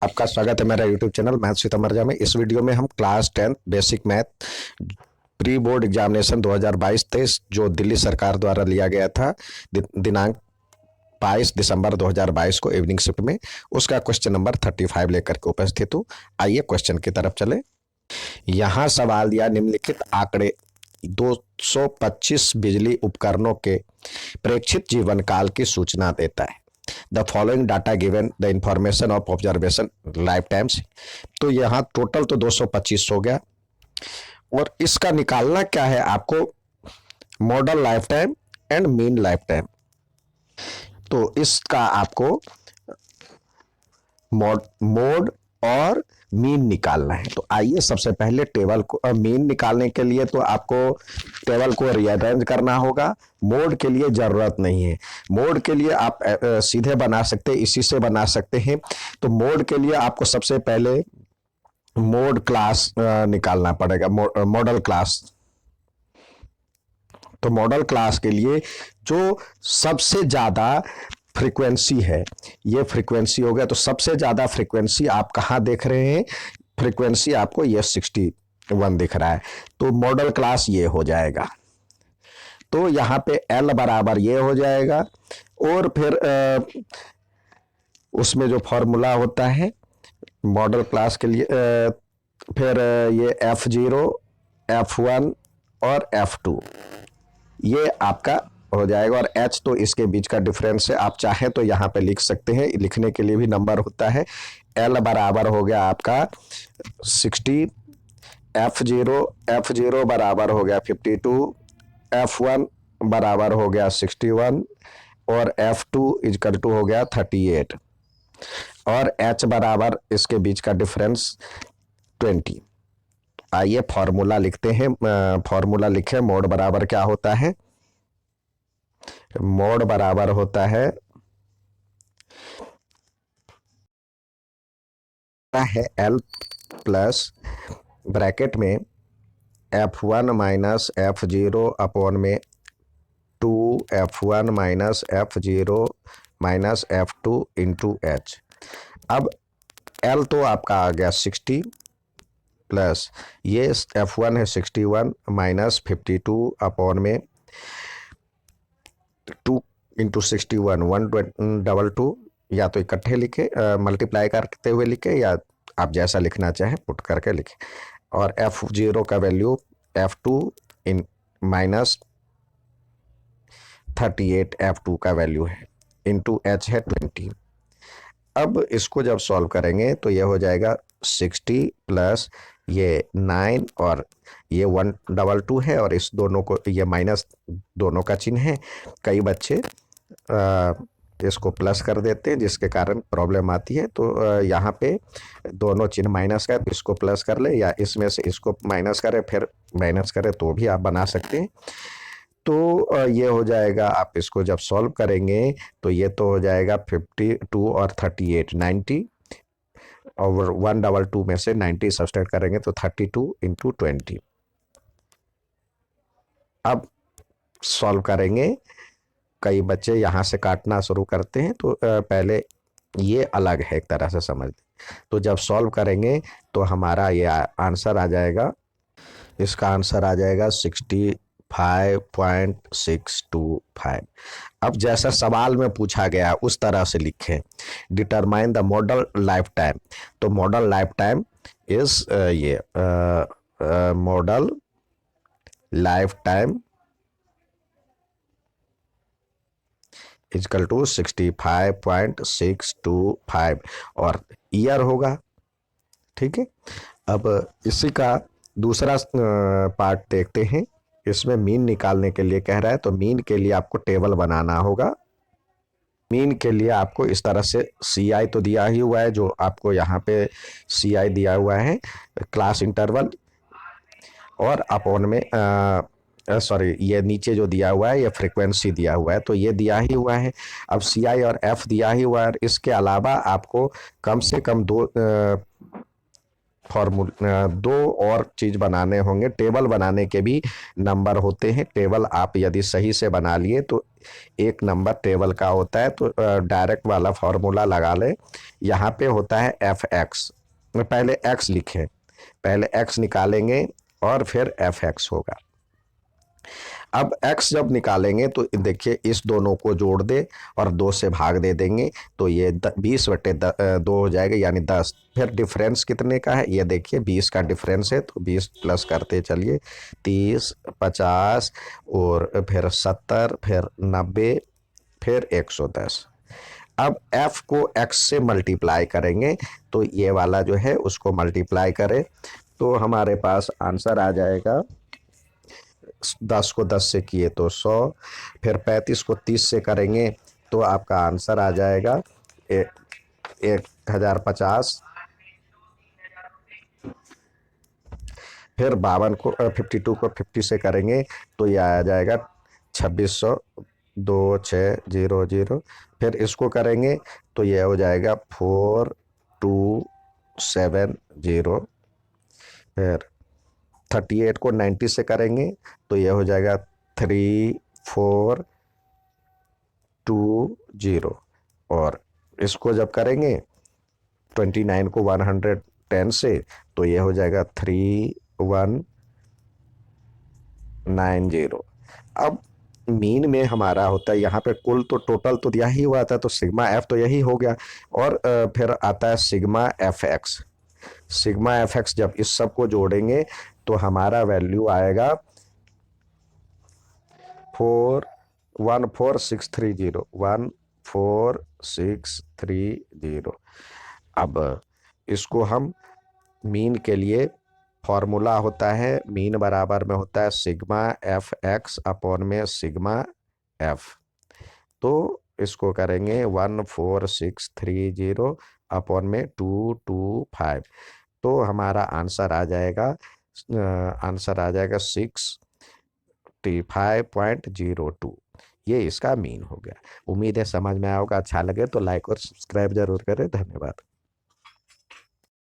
आपका स्वागत है मेरा यूट्यूब चैनल मैथ सीतामढ़ी में। इस वीडियो में हम class 10 basic math pre board examination 2022-23 जो दिल्ली सरकार द्वारा लिया गया था दिनांक 22 दिसंबर 2022 को इवनिंग शिफ्ट में, उसका क्वेश्चन नंबर 35 लेकर के उपस्थित हूँ। आइए क्वेश्चन की तरफ चले। यहाँ सवाल दिया, निम्नलिखित आंकड़े 225 बिजली उपकरणों के प्रेक्षित जीवन काल की सूचना देता है। The following data given the information of observation life times. तो यहाँ टोटल तो 225 हो गया और इसका निकालना क्या है आपको, model life time and mean life time. तो इसका आपको मोड और मीन निकालना है। तो आइए सबसे पहले टेबल को मीन निकालने के लिए तो आपको टेबल को रीअरेंज करना होगा। मोड के लिए जरूरत नहीं है। मोड के लिए आप सीधे बना सकते हैं, इसी से बना सकते हैं। तो मोड के लिए आपको सबसे पहले मोड क्लास निकालना पड़ेगा, मॉडल क्लास। तो मॉडल क्लास के लिए जो सबसे ज्यादा फ्रीक्वेंसी है, ये फ्रीक्वेंसी हो गया। तो सबसे ज्यादा फ्रीक्वेंसी आप कहाँ देख रहे हैं, फ्रीक्वेंसी आपको ये 61 दिख रहा है। तो मॉडल क्लास ये हो जाएगा। तो यहाँ पे L बराबर ये हो जाएगा और फिर उसमें जो फॉर्मूला होता है मॉडल क्लास के लिए, फिर ये F0, F1 और F2 ये आपका हो जाएगा। और H तो इसके बीच का डिफरेंस है, आप चाहे तो यहाँ पे लिख सकते हैं, लिखने के लिए भी नंबर होता है। L बराबर हो गया आपका 60, F0 बराबर हो गया 52, F1 बराबर हो गया 61 और F2 इजकल टू हो गया 38 और H बराबर इसके बीच का डिफरेंस 20। आइए फॉर्मूला लिखते हैं। फॉर्मूला लिखे, मोड बराबर क्या होता है, मोड बराबर होता है L प्लस ब्रैकेट में F1 माइनस F0 अपॉन में 2F1 minus F0 minus F2 into H। अब L तो आपका आ गया 60 प्लस ये F1 है 61 माइनस 52 अपॉन में 2 इंटू 61 122, या तो इकट्ठे लिखे मल्टीप्लाई करते हुए लिखे, या आप जैसा लिखना चाहें पुट करके लिखे। और F0 का वैल्यू F2 इन माइनस 38 F2 का वैल्यू है इंटू H है 20। अब इसको जब सॉल्व करेंगे तो ये हो जाएगा 60 प्लस ये 9 और ये 122 है और इस दोनों को ये माइनस दोनों का चिन्ह है। कई बच्चे इसको प्लस कर देते हैं जिसके कारण प्रॉब्लम आती है। तो यहाँ पे दोनों चिन्ह माइनस का है तो इसको प्लस कर ले, या इसमें से इसको माइनस करें फिर माइनस करें तो भी आप बना सकते हैं। तो ये हो जाएगा, आप इसको जब सॉल्व करेंगे तो ये तो हो जाएगा 52 और 38 90 और 122 में से 90 सब्सट्रैक्ट करेंगे तो 32 इंटू 20। अब सॉल्व करेंगे, कई बच्चे यहाँ से काटना शुरू करते हैं तो पहले ये अलग है एक तरह से समझ। तो जब सॉल्व करेंगे तो हमारा ये आंसर आ जाएगा, इसका आंसर आ जाएगा 65.625। अब जैसा सवाल में पूछा गया उस तरह से लिखें। Determine the model life time. तो मॉडल लाइफ टाइम इज ये model life time equal to 65.625 और ईयर होगा। ठीक है, अब इसी का दूसरा पार्ट देखते हैं। इसमें मीन निकालने के लिए कह रहा है, तो मीन के लिए आपको टेबल बनाना होगा। मीन के लिए आपको इस तरह से CI तो दिया ही हुआ है, जो आपको यहाँ पे CI दिया हुआ है क्लास इंटरवल, और अपॉन में सॉरी ये नीचे जो दिया हुआ है ये फ्रीक्वेंसी दिया हुआ है, तो ये दिया ही हुआ है। अब CI और F दिया ही हुआ है। इसके अलावा आपको कम से कम दो दो और चीज बनाने होंगे। टेबल बनाने के भी नंबर होते हैं। टेबल आप यदि सही से बना लिए तो एक नंबर टेबल का होता है, तो डायरेक्ट वाला फॉर्मूला लगा ले। यहाँ पे होता है एफ एक्स, पहले एक्स लिखें, पहले एक्स निकालेंगे और फिर एफ एक्स होगा। अब x जब निकालेंगे तो देखिए इस दोनों को जोड़ दे और 2 से भाग दे देंगे, तो ये 20/2 हो जाएगा, यानी 10। फिर डिफरेंस कितने का है ये देखिए, 20 का डिफरेंस है, तो 20 प्लस करते चलिए, 30, 50 और फिर 70, फिर 90, फिर 110। अब f को x से मल्टीप्लाई करेंगे, तो ये वाला जो है उसको मल्टीप्लाई करें, तो हमारे पास आंसर आ जाएगा। 10 को 10 से किए तो 100, फिर 35 को 30 से करेंगे तो आपका आंसर आ जाएगा 1050। फिर 52 को 50 से करेंगे तो यह आ जाएगा 2600, 2600। फिर इसको करेंगे तो यह हो जाएगा 4270। फिर 38 को 90 से करेंगे तो यह हो जाएगा 3420। और इसको जब करेंगे 29 को 110 से तो यह हो जाएगा 3190। अब मीन में हमारा होता है यहाँ पे कुल, तो टोटल तो यही हुआ था, तो सिग्मा एफ तो यही हो गया। और फिर आता है sigma F x. Sigma F x जब इस सब को जोड़ेंगे तो हमारा वैल्यू आएगा 14630। अब इसको हम मीन के लिए फॉर्मूला होता है, मीन बराबर में होता है सिग्मा एफ एक्स अपॉन में सिग्मा एफ। तो इसको करेंगे 14630 अपॉन में 225, तो हमारा आंसर आ जाएगा 65.02। ये इसका मीन हो गया। उम्मीद है समझ में आया होगा। अच्छा लगे तो लाइक और सब्सक्राइब जरूर करें। धन्यवाद।